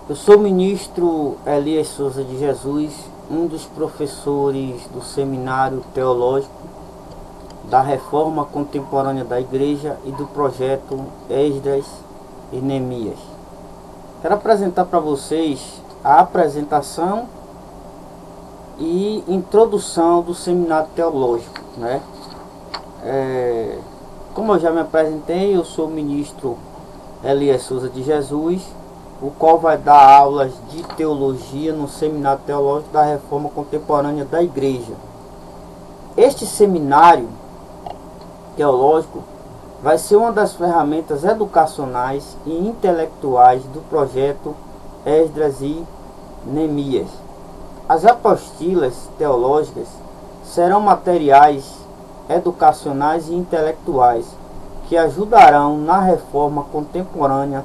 Eu sou o ministro Elias Souza de Jesus, um dos professores do Seminário Teológico da Reforma Contemporânea da Igreja e do projeto Esdras e Neemias. Quero apresentar para vocês a apresentação e introdução do Seminário Teológico, né? Como eu já me apresentei, eu sou o ministro Elias Souza de Jesus, o qual vai dar aulas de teologia no Seminário Teológico da Reforma Contemporânea da Igreja. Este seminário teológico vai ser uma das ferramentas educacionais e intelectuais do projeto Esdras e Neemias. As apostilas teológicas serão materiais educacionais e intelectuais que ajudarão na reforma contemporânea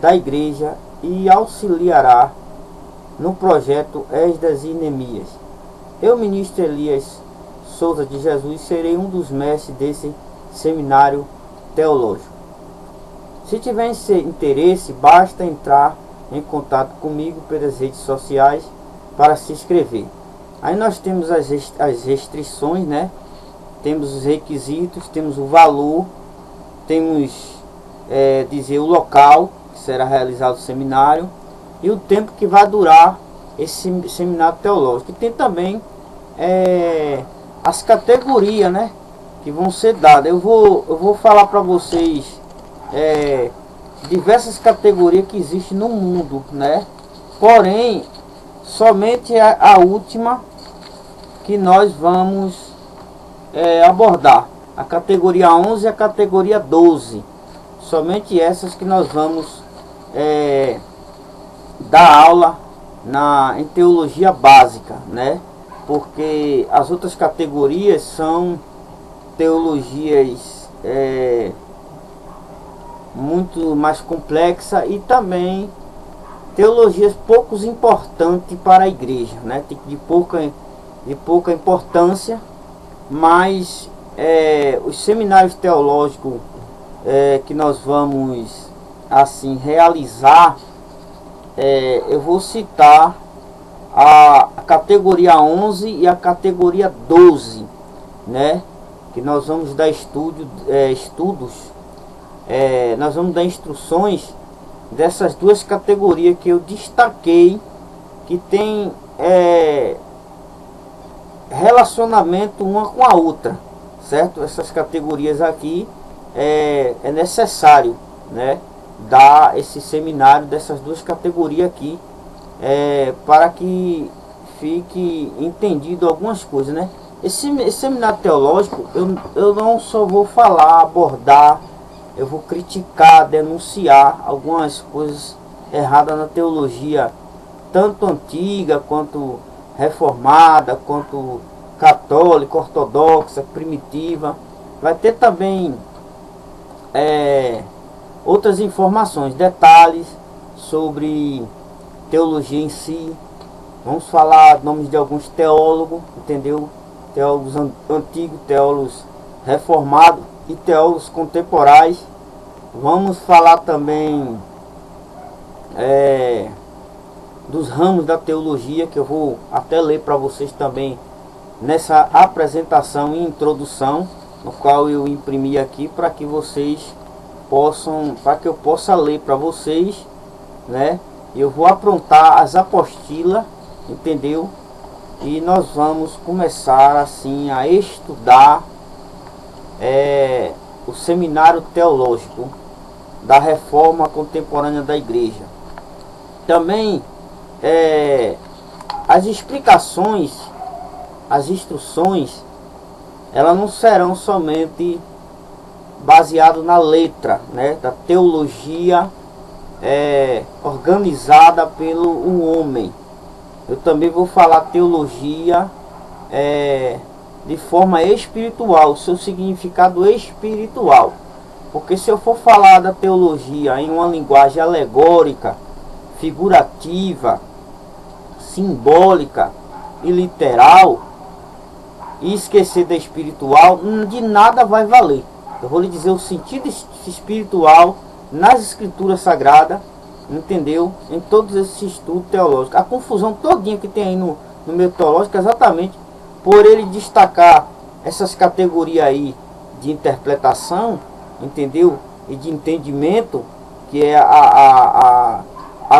da Igreja e auxiliará no projeto Esdras e Neemias. Eu, ministro Elias Souza de Jesus, serei um dos mestres desse seminário teológico. Se tiver interesse, basta entrar em contato comigo pelas redes sociais para se inscrever. Aí nós temos as restrições, né? Temos os requisitos, temos o valor, temos dizer o local que será realizado o seminário e o tempo que vai durar esse seminário teológico. E tem também as categorias, né, que vão ser dadas. Eu vou falar para vocês diversas categorias que existem no mundo, né? Porém, somente a última que nós vamos abordar, a categoria 11 e a categoria 12. Somente essas que nós vamos dar aula em teologia básica, né? Porque as outras categorias são teologias muito mais complexas e também teologias pouco importantes para a igreja, né? De pouca importância, mas os seminários teológicos que nós vamos assim realizar, eu vou citar a categoria 11 e a categoria 12, né? Que nós vamos dar estudos, nós vamos dar instruções dessas duas categorias que eu destaquei, que tem relacionamento uma com a outra, certo? Essas categorias aqui é necessário, né, dar esse seminário dessas duas categorias aqui, para que fique entendido algumas coisas, né? Esse seminário teológico, eu não só vou falar, abordar, eu vou criticar, denunciar algumas coisas erradas na teologia, tanto antiga quanto reformada, quanto católica, ortodoxa, primitiva. Vai ter também outras informações, detalhes sobre teologia em si. Vamos falar nomes de alguns teólogos, entendeu? Teólogos antigos, teólogos reformados e teólogos contemporâneos. Vamos falar também dos ramos da teologia, que eu vou até ler para vocês também nessa apresentação e introdução, no qual eu imprimi aqui para que vocês para que eu possa ler para vocês, né? Eu vou aprontar as apostilas, entendeu? E nós vamos começar assim a estudar o seminário teológico da Reforma Contemporânea da Igreja. Também as explicações, as instruções, elas não serão somente baseadas na letra, né, da teologia organizada pelo homem. Eu também vou falar teologia de forma espiritual, seu significado espiritual. Porque se eu for falar da teologia em uma linguagem alegórica, figurativa, simbólica e literal, e esquecer da espiritual, de nada vai valer. Eu vou lhe dizer o sentido espiritual nas escrituras sagradas, entendeu? Em todos esses estudos teológicos. A confusão todinha que tem aí no meio teológico é exatamente por ele destacar essas categorias aí de interpretação, entendeu? E de entendimento, que é a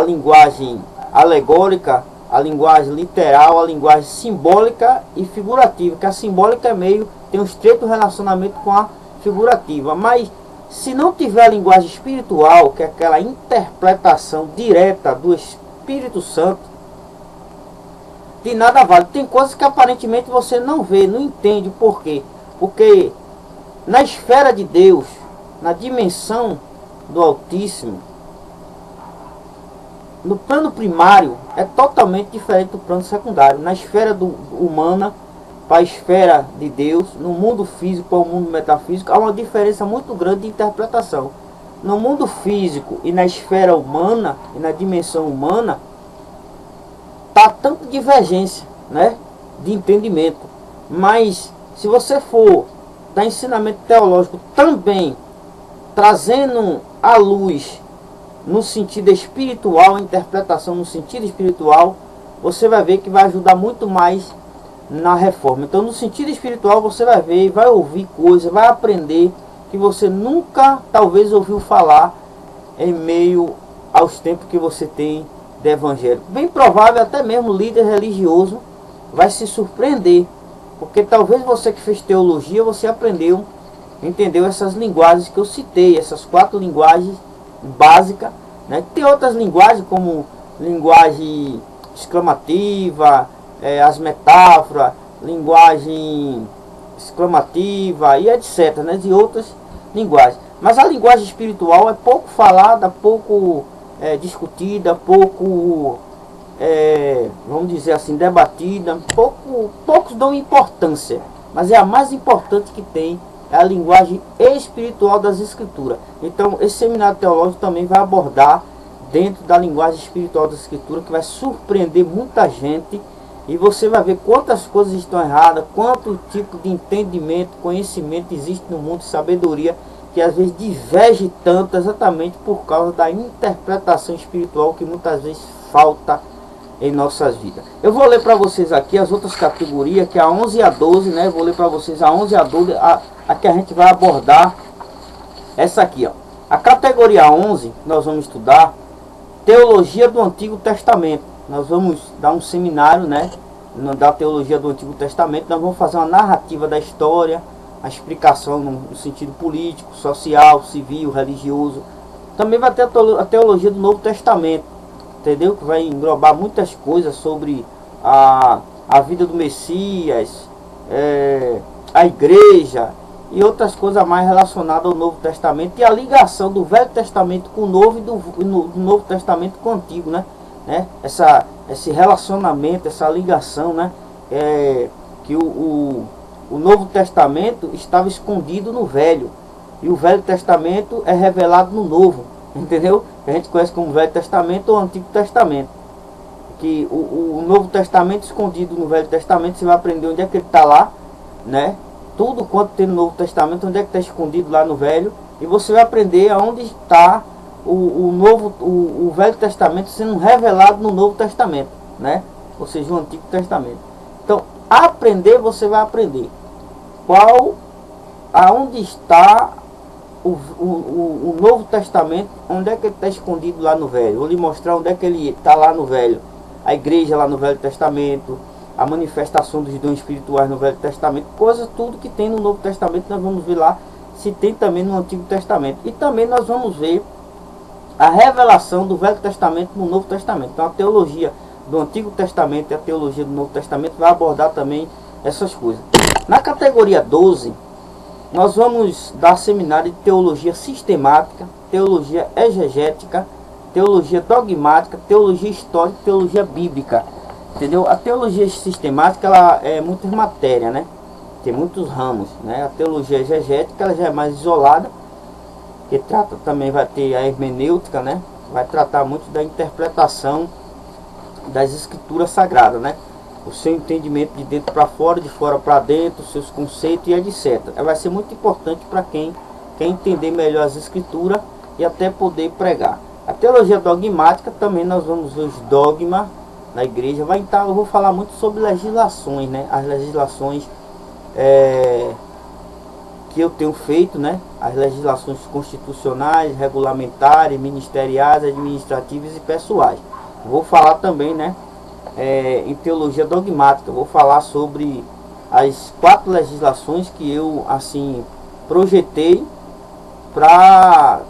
linguagem alegórica, a linguagem literal, a linguagem simbólica e figurativa, que a simbólica tem um estreito relacionamento com a figurativa, mas se não tiver a linguagem espiritual, que é aquela interpretação direta do Espírito Santo, de nada vale. Tem coisas que aparentemente você não vê, não entende. Por quê? Porque na esfera de Deus, na dimensão do Altíssimo, no plano primário é totalmente diferente do plano secundário. Na esfera humana para a esfera de Deus, no mundo físico para o mundo metafísico, há uma diferença muito grande de interpretação. No mundo físico e na esfera humana e na dimensão humana, está tanta divergência, né, de entendimento. Mas se você for dar ensinamento teológico também trazendo à luz no sentido espiritual, a interpretação no sentido espiritual, você vai ver que vai ajudar muito mais na reforma. Então, no sentido espiritual, você vai ver, vai ouvir coisas, vai aprender que você nunca, talvez, ouviu falar em meio aos tempos que você tem de evangelho. Bem provável, até mesmo líder religioso vai se surpreender, porque talvez você que fez teologia, você aprendeu, entendeu essas linguagens que eu citei, essas 4 linguagens básicas, né? Tem outras linguagens como linguagem exclamativa, as metáforas, linguagem exclamativa e etc, né? De outras linguagens. Mas a linguagem espiritual é pouco falada, pouco discutida, pouco, vamos dizer assim, debatida, poucos dão importância, mas é a mais importante que tem, é a linguagem espiritual das Escrituras. Então, esse seminário teológico também vai abordar dentro da linguagem espiritual das Escrituras, que vai surpreender muita gente, e você vai ver quantas coisas estão erradas, quanto tipo de entendimento, conhecimento existe no mundo, sabedoria, que às vezes diverge tanto exatamente por causa da interpretação espiritual que muitas vezes falta em nossas vidas. Eu vou ler para vocês aqui as outras categorias, que é a 11 e a 12, né? Vou ler para vocês a 11 e a 12, a que a gente vai abordar essa aqui, ó. A categoria 11, nós vamos estudar teologia do Antigo Testamento. Nós vamos dar um seminário, né, da teologia do Antigo Testamento. Nós vamos fazer uma narrativa da história, a explicação no sentido político, social, civil, religioso. Também vai ter a teologia do Novo Testamento, entendeu? Que vai englobar muitas coisas sobre a vida do Messias, a igreja e outras coisas mais relacionadas ao Novo Testamento, e a ligação do Velho Testamento com o Novo e do Novo Testamento com o Antigo, né? Esse relacionamento, essa ligação, né? Que o Novo Testamento estava escondido no Velho, e o Velho Testamento é revelado no Novo, entendeu? A gente conhece como Velho Testamento ou Antigo Testamento. Que o Novo Testamento escondido no Velho Testamento, você vai aprender onde é que ele está lá, né? Tudo quanto tem no Novo Testamento, onde é que está escondido lá no Velho, e você vai aprender aonde está o Velho Testamento sendo revelado no Novo Testamento, né? Ou seja, o Antigo Testamento. Então, aprender, você vai aprender aonde está o Novo Testamento, onde é que ele está escondido lá no Velho. Vou lhe mostrar onde é que ele está lá no Velho. A igreja lá no Velho Testamento, a manifestação dos dons espirituais no Velho Testamento, coisas, tudo que tem no Novo Testamento, nós vamos ver lá se tem também no Antigo Testamento. E também nós vamos ver a revelação do Velho Testamento no Novo Testamento. Então a teologia do Antigo Testamento e a teologia do Novo Testamento vai abordar também essas coisas. Na categoria 12, nós vamos dar seminário de teologia sistemática, teologia exegética, teologia dogmática, teologia histórica, teologia bíblica. Entendeu? A teologia sistemática, ela é muitas matérias, né? Tem muitos ramos, né? A teologia exegética, ela já é mais isolada, que trata também, vai ter a hermenêutica, né? Vai tratar muito da interpretação das escrituras sagradas, né? O seu entendimento de dentro para fora, de fora para dentro, seus conceitos e etc. Vai ser muito importante para quem quer entender melhor as escrituras e até poder pregar. A teologia dogmática também nós vamos ver os dogmas na igreja. Eu vou falar muito sobre legislações, né? As legislações que eu tenho feito, né? As legislações constitucionais, regulamentares, ministeriais, administrativas e pessoais. Vou falar também, né? Em teologia dogmática, vou falar sobre as 4 legislações que eu assim projetei para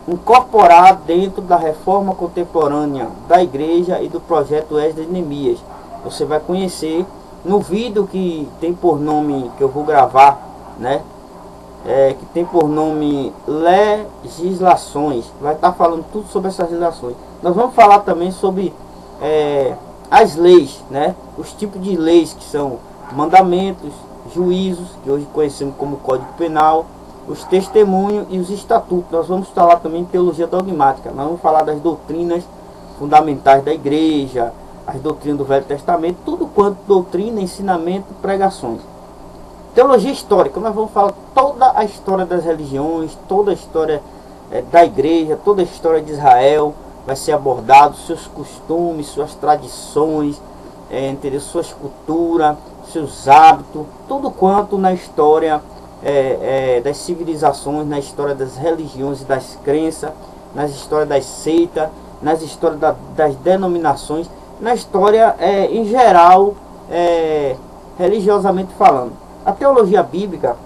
incorporar dentro da reforma contemporânea da igreja e do projeto Esdras e Neemias. Você vai conhecer no vídeo que tem por nome, que eu vou gravar, né? Que tem por nome legislações. Vai estar falando tudo sobre essas legislações. Nós vamos falar também sobre as leis, né? Os tipos de leis, que são mandamentos, juízos, que hoje conhecemos como Código Penal, os testemunhos e os estatutos. Nós vamos falar também de teologia dogmática. Nós vamos falar das doutrinas fundamentais da igreja, as doutrinas do Velho Testamento, tudo quanto doutrina, ensinamento, pregações. Teologia histórica, nós vamos falar toda a história das religiões, toda a história da igreja, toda a história de Israel vai ser abordado, seus costumes, suas tradições, entendeu? Suas culturas, seus hábitos, tudo quanto na história das civilizações, na história das religiões e das crenças, nas histórias das seitas, nas histórias das denominações, na história em geral, religiosamente falando. A teologia bíblica,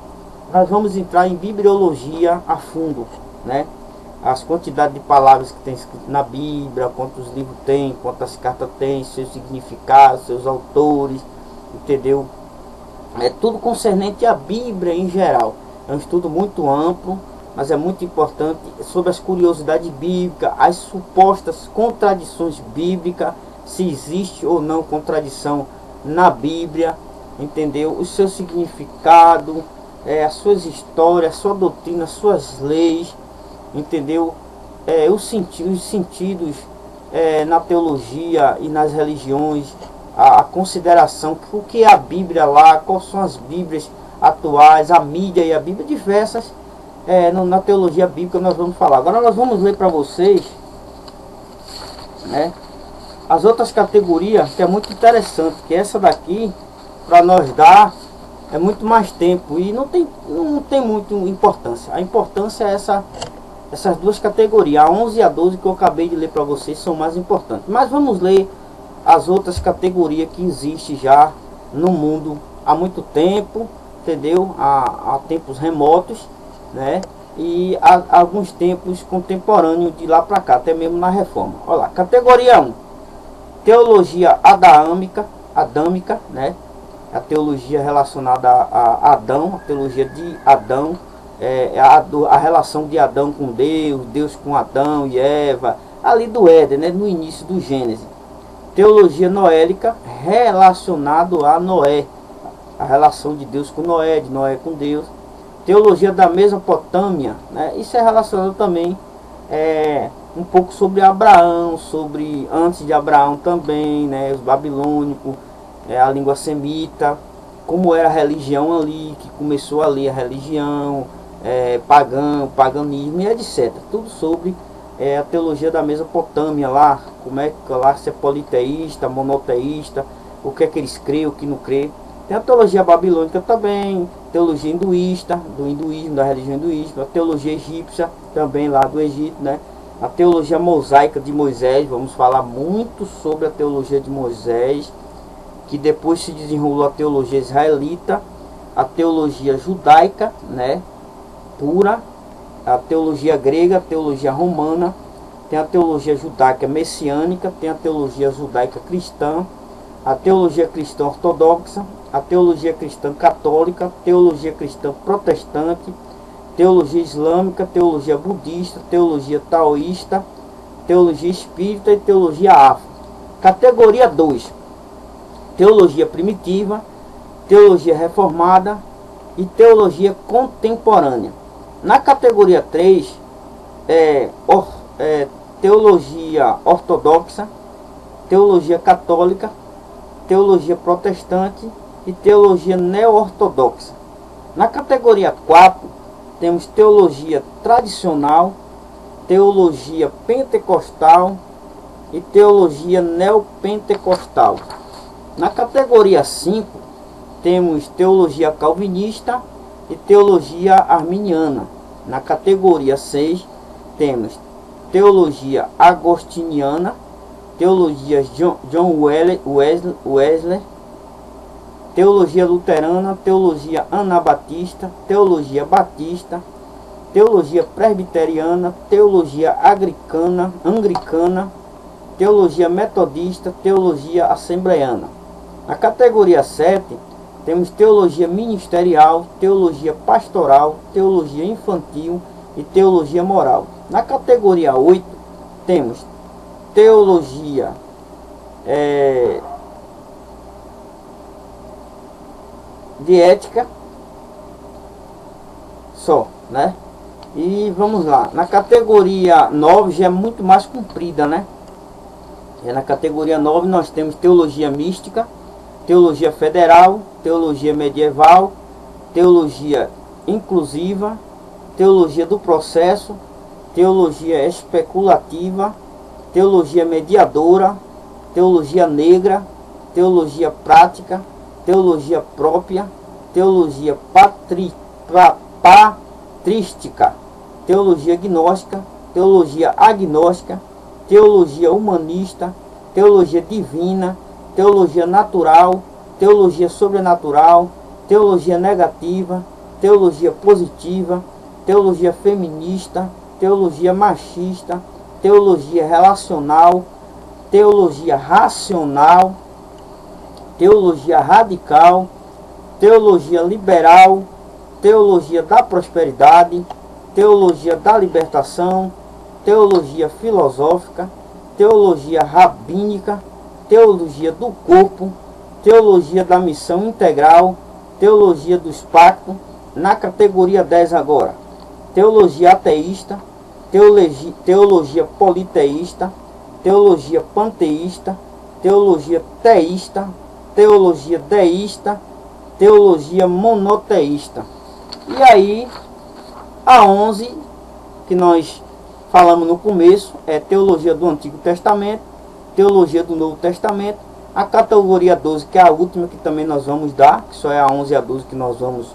nós vamos entrar em bibliologia a fundo, né? As quantidades de palavras que tem escrito na Bíblia, quantos livros tem, quantas cartas tem, seus significados, seus autores, entendeu? É tudo concernente à Bíblia em geral. É um estudo muito amplo, mas é muito importante, sobre as curiosidades bíblicas, as supostas contradições bíblicas, se existe ou não contradição na Bíblia, entendeu? O seu significado, as suas histórias, a sua doutrina, as suas leis, entendeu? Os sentidos na teologia e nas religiões, a consideração, o que é a Bíblia lá, quais são as Bíblias atuais, a mídia e a Bíblia, diversas na teologia bíblica nós vamos falar. Agora nós vamos ler para vocês, né, as outras categorias, que é muito interessante, que essa daqui, para nós dar, é muito mais tempo e não tem muito importância. A importância é essas 2 categorias, a 11 e a 12 que eu acabei de ler para vocês, são mais importantes. Mas vamos ler as outras categorias que existem já no mundo há muito tempo, entendeu? Há tempos remotos, né? E há alguns tempos contemporâneos de lá para cá, até mesmo na reforma. Olha lá, categoria 1, teologia adâmica, né? A teologia relacionada a Adão, a teologia de Adão, a relação de Adão com Deus, Deus com Adão e Eva, ali do Éden, né? No início do Gênesis. Teologia noélica, relacionado a Noé, a relação de Deus com Noé, de Noé com Deus. Teologia da Mesopotâmia, né? Isso é relacionado também um pouco sobre Abraão, sobre antes de Abraão também, né? Os babilônicos, a língua semita, como era a religião ali, que começou ali a religião, paganismo e etc. Tudo sobre a teologia da Mesopotâmia lá, como é que lá se é politeísta, monoteísta, o que é que eles creem, o que não creem. Tem a teologia babilônica também, teologia hinduísta, do hinduísmo, da religião hinduísta, a teologia egípcia também lá do Egito, né? A teologia mosaica de Moisés, vamos falar muito sobre a teologia de Moisés, que depois se desenrolou a teologia israelita, a teologia judaica, né, pura, a teologia grega, a teologia romana, tem a teologia judaica messiânica, tem a teologia judaica cristã, a teologia cristã ortodoxa, a teologia cristã católica, teologia cristã protestante, teologia islâmica, teologia budista, teologia taoísta, teologia espírita e teologia afro. Categoria 2, teologia primitiva, teologia reformada e teologia contemporânea. Na categoria 3, teologia ortodoxa, teologia católica, teologia protestante e teologia neo-ortodoxa. Na categoria 4, temos teologia tradicional, teologia pentecostal e teologia neopentecostal. Na categoria 5, temos teologia calvinista e teologia arminiana. Na categoria 6, temos teologia agostiniana, teologia John Wesley, teologia luterana, teologia anabatista, teologia batista, teologia presbiteriana, teologia anglicana, teologia metodista, teologia assembleiana. Na categoria 7, temos teologia ministerial, teologia pastoral, teologia infantil e teologia moral. Na categoria 8, temos teologia de ética, só, né? E vamos lá, na categoria 9 já é muito mais comprida, né? Na categoria 9 nós temos teologia mística, teologia federal, teologia medieval, teologia inclusiva, teologia do processo, teologia especulativa, teologia mediadora, teologia negra, teologia prática, teologia própria, teologia patrística, teologia gnóstica, teologia agnóstica, teologia humanista, teologia divina, teologia natural, teologia sobrenatural, teologia negativa, teologia positiva, teologia feminista, teologia machista, teologia relacional, teologia racional, teologia radical, teologia liberal, teologia da prosperidade, teologia da libertação, teologia filosófica, teologia rabínica, teologia do corpo, teologia da missão integral, teologia dos pactos. Na categoria 10 agora, teologia ateísta, teologia politeísta, teologia panteísta, teologia teísta, teologia deísta, teologia monoteísta. E aí, a 11, que nós falamos no começo, é teologia do Antigo Testamento, teologia do Novo Testamento. A categoria 12, que é a última que também nós vamos dar, que só é a 11 e a 12 que nós vamos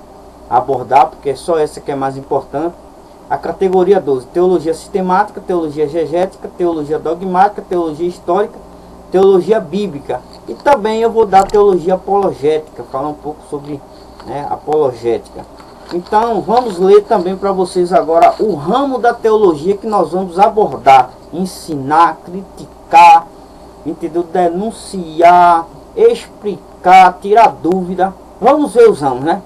abordar, porque é só essa que é mais importante. A categoria 12, teologia sistemática, teologia exegética, teologia dogmática, teologia histórica, teologia bíblica. E também eu vou dar teologia apologética, falar um pouco sobre, né, apologética. Então vamos ler também para vocês agora o ramo da teologia que nós vamos abordar: ensinar, criticar, entendeu? Denunciar, explicar, tirar dúvida. Vamos ver os ramos, né?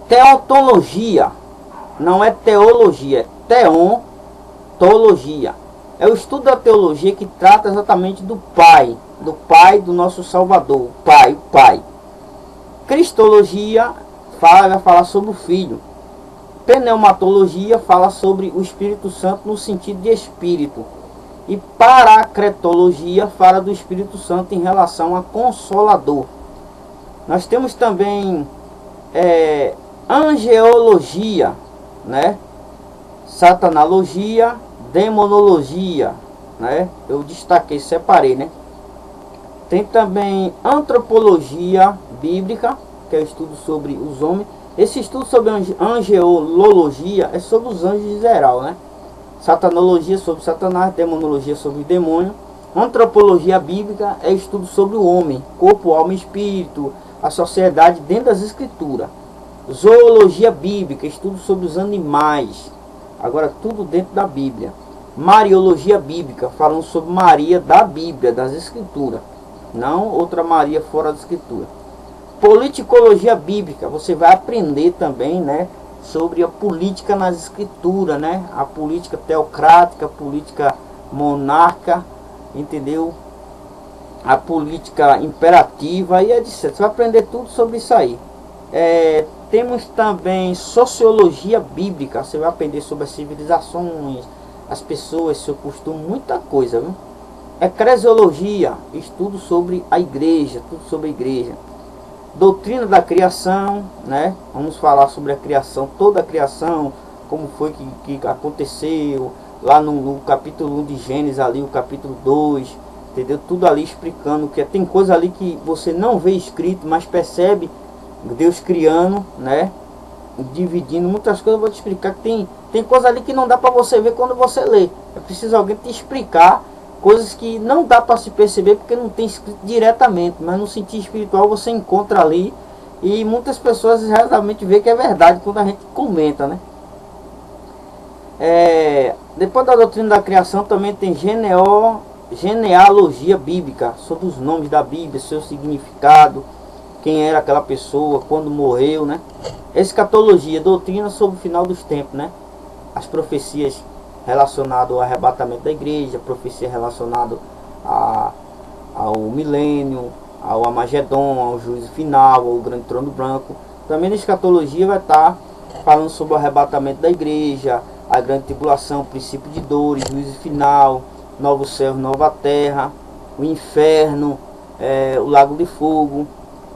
Teontologia, não é teologia, é teontologia. É o estudo da teologia que trata exatamente do Pai do nosso Salvador, o Pai. Cristologia vai falar sobre o Filho. Pneumatologia fala sobre o Espírito Santo no sentido de Espírito. E paracretologia fala do Espírito Santo em relação a Consolador. Nós temos também angeologia, né? Satanologia, demonologia, né? Eu destaquei, separei, né? Tem também antropologia bíblica, que é o estudo sobre os homens. Esse estudo sobre angelologia é sobre os anjos em geral, né? Satanologia sobre Satanás, demonologia sobre o demônio. Antropologia bíblica é estudo sobre o homem, corpo, alma e espírito, a sociedade dentro das escrituras. Zoologia bíblica, estudo sobre os animais. Agora tudo dentro da Bíblia. Mariologia bíblica, falando sobre Maria da Bíblia, das escrituras, não outra Maria fora da escritura. Politicologia bíblica, você vai aprender também, né, sobre a política nas escrituras, né? A política teocrática, a política monarca, entendeu? A política imperativa e etc. Você vai aprender tudo sobre isso aí. Temos também sociologia bíblica, você vai aprender sobre as civilizações, as pessoas, seu costume, muita coisa, viu? Eclesiologia, estudo sobre a igreja, tudo sobre a igreja. Doutrina da criação, né? Vamos falar sobre a criação, toda a criação, como foi que aconteceu, lá no capítulo 1 de Gênesis, ali o capítulo 2, entendeu? Tudo ali explicando, que tem coisa ali que você não vê escrito, mas percebe Deus criando, né? Dividindo muitas coisas. Eu vou te explicar que tem coisa ali que não dá para você ver quando você lê. É preciso alguém te explicar coisas que não dá para se perceber porque não tem escrito diretamente, mas no sentido espiritual você encontra ali, e muitas pessoas realmente vê que é verdade quando a gente comenta, né? Depois da doutrina da criação também tem genealogia bíblica, sobre os nomes da Bíblia, seu significado, quem era aquela pessoa, quando morreu, né? Escatologia, doutrina sobre o final dos tempos, né? As profecias relacionadas ao arrebatamento da igreja, profecia relacionada ao milênio, ao Amagedon, ao juízo final, ao grande trono branco. Também na escatologia vai estar falando sobre o arrebatamento da igreja, a grande tribulação, o princípio de dores, juízo final, novo céu, nova terra, o inferno, o lago de fogo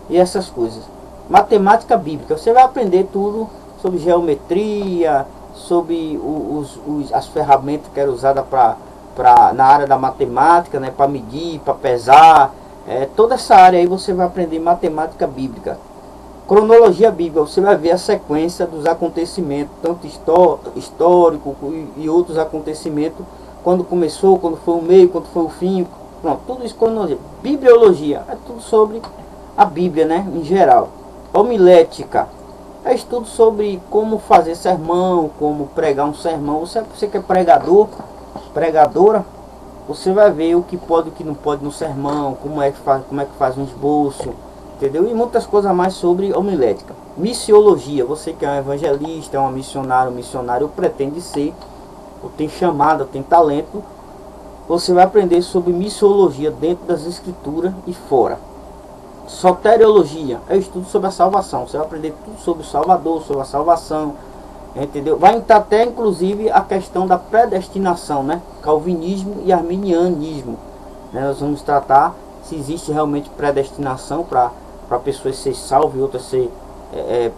e essas coisas. Matemática bíblica, você vai aprender tudo sobre geometria, sobre as ferramentas que eram usadas na área da matemática, né, para medir, para pesar, toda essa área aí você vai aprender matemática bíblica. Cronologia bíblica, você vai ver a sequência dos acontecimentos, tanto histórico e outros acontecimentos, quando começou, quando foi o meio, quando foi o fim, pronto, tudo isso cronologia. Bibliologia, é tudo sobre a Bíblia, né, em geral. Homilética, é estudo sobre como fazer sermão, como pregar um sermão. Você que é pregador, pregadora, você vai ver o que pode e o que não pode no sermão, como é que faz um esboço, entendeu? E muitas coisas mais sobre homilética. Missiologia, você que é um evangelista, é um missionário pretende ser, ou tem chamada, tem talento, você vai aprender sobre missiologia dentro das escrituras e fora. Soteriologia é o estudo sobre a salvação. Você vai aprender tudo sobre o Salvador, sobre a salvação, entendeu? Vai entrar até inclusive a questão da predestinação, né? Calvinismo e arminianismo, né? Nós vamos tratar se existe realmente predestinação para pessoas ser salvas e outras ser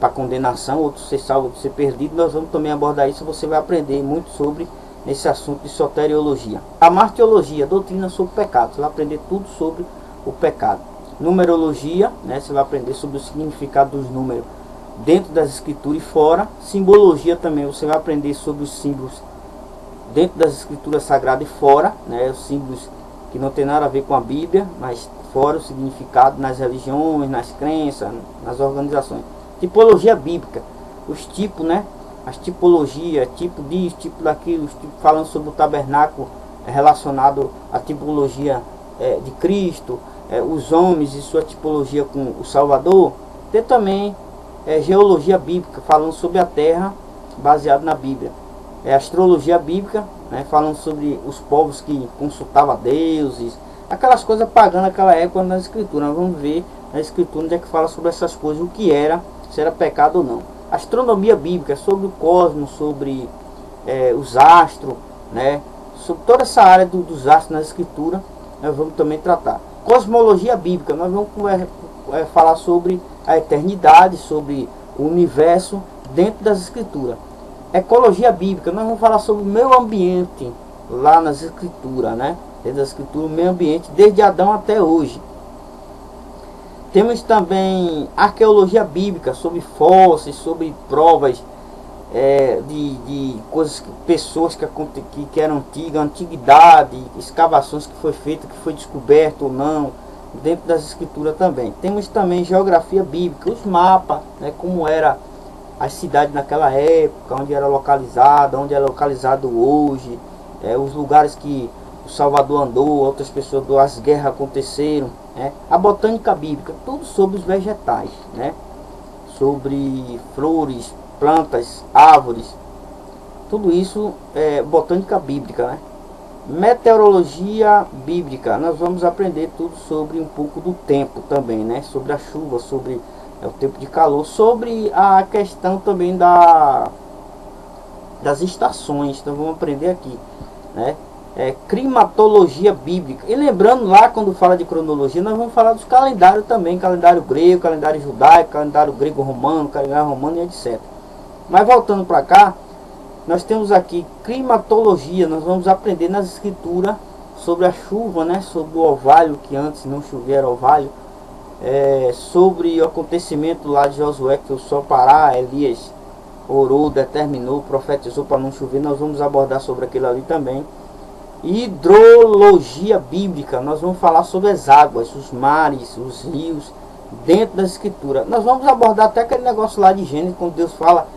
para condenação, outros ser salvos, outros ser perdidos. Nós vamos também abordar isso. Você vai aprender muito sobre esse assunto de soteriologia. A martiologia, doutrina sobre o pecado. Você vai aprender tudo sobre o pecado. Numerologia, né? Você vai aprender sobre o significado dos números dentro das escrituras e fora. Simbologia também, você vai aprender sobre os símbolos dentro das escrituras sagradas e fora, né? Os símbolos que não tem nada a ver com a Bíblia, mas fora o significado nas religiões, nas crenças, nas organizações. Tipologia bíblica, os tipos, né? As tipologias, tipo disso, tipo daquilo, falando sobre o tabernáculo relacionado à tipologia de Cristo, os homens e sua tipologia com o Salvador. Tem também geologia bíblica, falando sobre a terra, baseado na Bíblia. Astrologia bíblica, né, falando sobre os povos que consultavam deuses, aquelas coisas paganas naquela época na escritura. Nós vamos ver na escritura onde é que fala sobre essas coisas, o que era, se era pecado ou não. Astronomia bíblica, sobre o cosmos, sobre os astros, né, sobre toda essa área dos astros na escritura, nós vamos também tratar. Cosmologia bíblica, nós vamos falar sobre a eternidade, sobre o universo dentro das escrituras. Ecologia bíblica, nós vamos falar sobre o meio ambiente lá nas escrituras, né? Dentro das escrituras, o meio ambiente desde Adão até hoje. Temos também arqueologia bíblica, sobre fósseis, sobre provas de coisas, pessoas que eram antigas, antiguidade, escavações que foi feita, que foi descoberto ou não, dentro das escrituras também. Temos também geografia bíblica, os mapas, né, como era a cidade naquela época, onde era localizada, onde é localizado hoje, os lugares que o Salvador andou, outras pessoas, as guerras aconteceram, né? A botânica bíblica, tudo sobre os vegetais, né? Sobre flores, plantas, árvores, tudo isso é botânica bíblica, né? Meteorologia bíblica, nós vamos aprender tudo sobre um pouco do tempo também, né? Sobre a chuva, sobre o tempo de calor, sobre a questão também das estações. Então vamos aprender aqui, né? Climatologia bíblica. E lembrando, lá quando fala de cronologia, nós vamos falar dos calendários também, calendário grego, calendário judaico, calendário grego romano, calendário romano e etc. Mas voltando para cá, Nós temos aqui climatologia, nós vamos aprender nas escrituras sobre a chuva, né? Sobre o orvalho, que antes não chovia, era orvalho. Sobre o acontecimento lá de Josué, que o sol parar, Elias orou, determinou, profetizou para não chover. Nós vamos abordar sobre aquilo ali também. Hidrologia bíblica, nós vamos falar sobre as águas, os mares, os rios, dentro da escritura. Nós vamos abordar até aquele negócio lá de Gênesis, quando Deus fala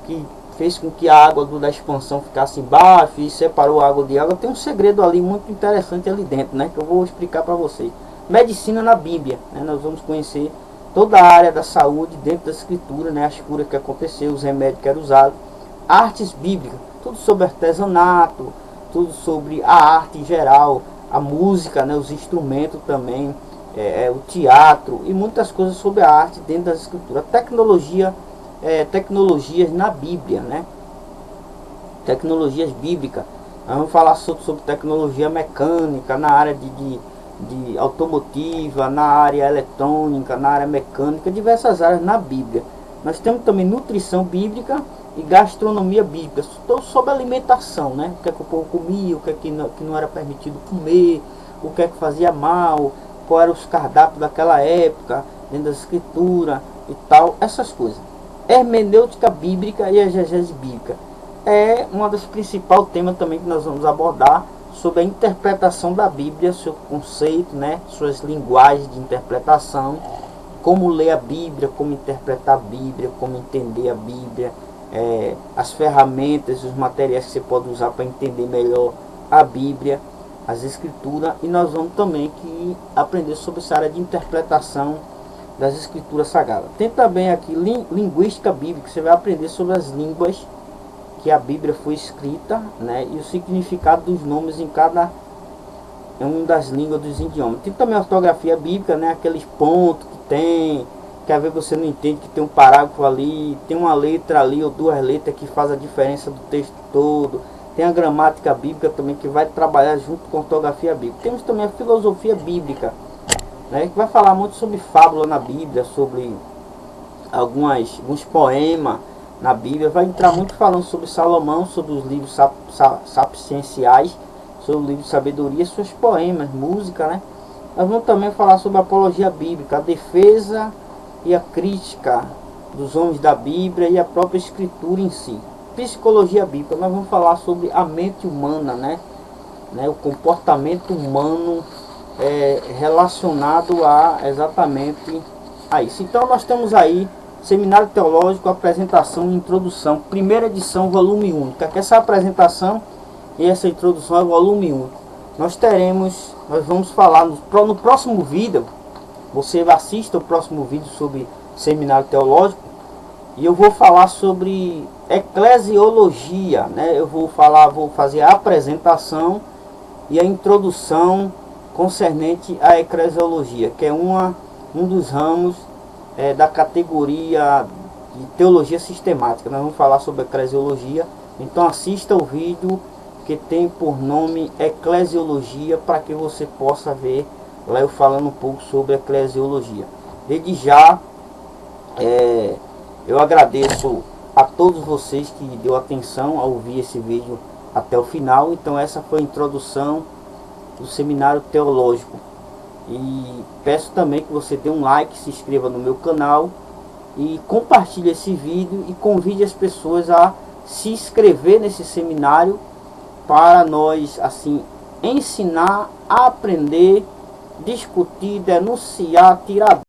que fez com que a água da expansão ficasse embaixo e separou a água de água. Tem um segredo ali muito interessante ali dentro, né, que eu vou explicar para vocês. Medicina na Bíblia, né, nós vamos conhecer toda a área da saúde dentro da escritura, né, as curas que aconteceu, os remédios que eram usados. Artes bíblicas, tudo sobre artesanato, tudo sobre a arte em geral, a música, né, os instrumentos também, o teatro e muitas coisas sobre a arte dentro das escrituras. Tecnologia, tecnologias na Bíblia, né? Tecnologias bíblicas. Nós vamos falar sobre tecnologia mecânica na área de automotiva, na área eletrônica, na área mecânica, diversas áreas na Bíblia. Nós temos também nutrição bíblica e gastronomia bíblica, sobre alimentação, né? O que é que o povo comia, o que é que não era permitido comer, o que é que fazia mal, qual eram os cardápios daquela época, dentro da escritura e tal, essas coisas. Hermenêutica bíblica e exegese bíblica é uma das principais temas também que nós vamos abordar, sobre a interpretação da Bíblia, seu conceito, né? Suas linguagens de interpretação, como ler a Bíblia, como interpretar a Bíblia, como entender a Bíblia, as ferramentas, os materiais que você pode usar para entender melhor a Bíblia, as escrituras. E nós vamos também aprender sobre essa área de interpretação das escrituras sagradas. Tem também aqui linguística bíblica, você vai aprender sobre as línguas que a Bíblia foi escrita, né, e o significado dos nomes em cada uma das línguas dos idiomas. Tem também a ortografia bíblica, né, aqueles pontos que tem, que às vezes você não entende, que tem um parágrafo ali, tem uma letra ali ou duas letras que faz a diferença do texto todo. Tem a gramática bíblica também, que vai trabalhar junto com a ortografia bíblica. Temos também a filosofia bíblica, né, que vai falar muito sobre fábula na Bíblia, sobre alguns poemas na Bíblia. Vai entrar muito falando sobre Salomão, sobre os livros sapienciais, sobre o livro de sabedoria, seus poemas, música, né? Nós vamos também falar sobre a apologia bíblica, a defesa e a crítica dos homens da Bíblia e a própria escritura em si. Psicologia bíblica, nós vamos falar sobre a mente humana, né? O comportamento humano relacionado a exatamente a isso. Então nós temos aí Seminário Teológico, apresentação e introdução, primeira edição, volume único. Aqui essa apresentação e essa introdução é volume único. Nós vamos falar no próximo vídeo, você assista o próximo vídeo sobre Seminário Teológico, e eu vou falar sobre eclesiologia, né? Vou fazer a apresentação e a introdução concernente à eclesiologia, que é um dos ramos da categoria de teologia sistemática. Nós vamos falar sobre eclesiologia, então assista o vídeo que tem por nome Eclesiologia, para que você possa ver lá eu falando um pouco sobre eclesiologia. Desde já eu agradeço a todos vocês que deu atenção a ouvir esse vídeo até o final. Então essa foi a introdução do Seminário Teológico, e peço também que você dê um like, se inscreva no meu canal e compartilhe esse vídeo, e convide as pessoas a se inscrever nesse seminário, para nós assim ensinar, aprender, discutir, denunciar, tirar